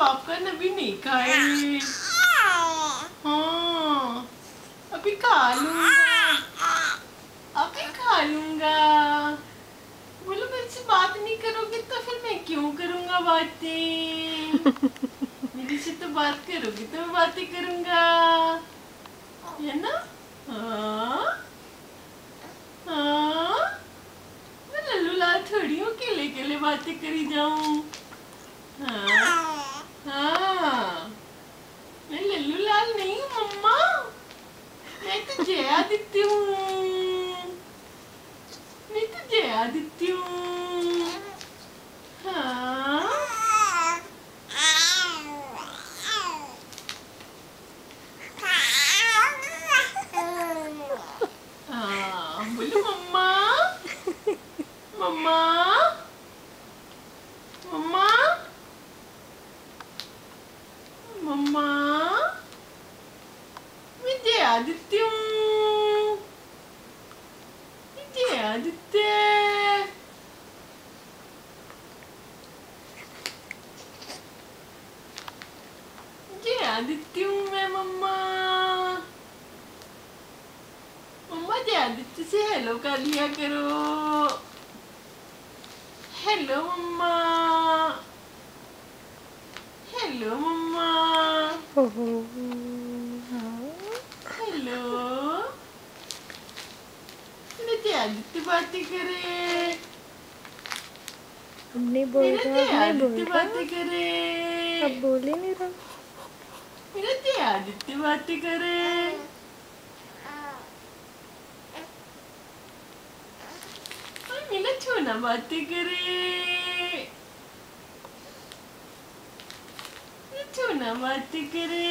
बाप का नबी नहीं खाए। हाँ अभी खा लूंगा, अभी खा लूंगा। बोलो मुझसे बात नहीं करोगे तो फिर मैं क्यों करूंगा बातें। मेरे से तो बात करोगे तो मैं बातें करूंगा, है ना। हाँ हाँ, मैं लल्लू लाल थोड़ी हूँ केले केले बातें करी जाऊं। हाँ हाँ, मैं लल्लू लाल नहीं हूँ मम्मा, मैं तो जय आदित्य हूँ, मैं तो जय आदित्य हूँ। हाँ हाँ, बोलो मम्मा, मम्मा, मम्मा, मम्मा, मैं जय आदित्य हूँ, मैं जय आदित्य। जय आदित्य हूँ मैं मम्मा। मम्मा जय आदित्य से हेलो कर लिया करो। हेलो मम्मा, हेलो मम्मा, हेलो। मेरा जय आदित्य बातें करे, अब नहीं बोल मेरा रहा, जय अब नहीं बोल आदित्य रहा, बातें करे, अब बोल ही नहीं रहा। मेरा जय आदित्य बातें करे। और मेरा छोना बातें करे, मेरा छोना बातें करे।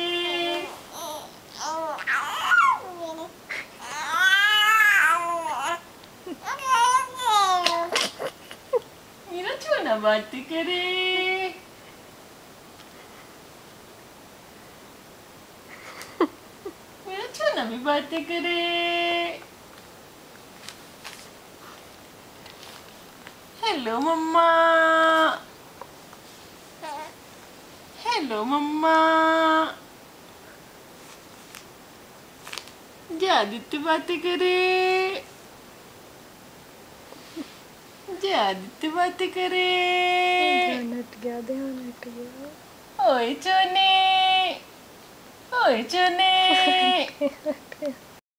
मेरा छोना बातें करे। मेरा छोना भी बातें करे। हेलो मम्मा, हेलो मम्मा। जय आदित्य बातें करे, जय आदित्य बातें करे। ध्यान हट गया, ध्यान हट गया। ओए चोने, ओए चोने।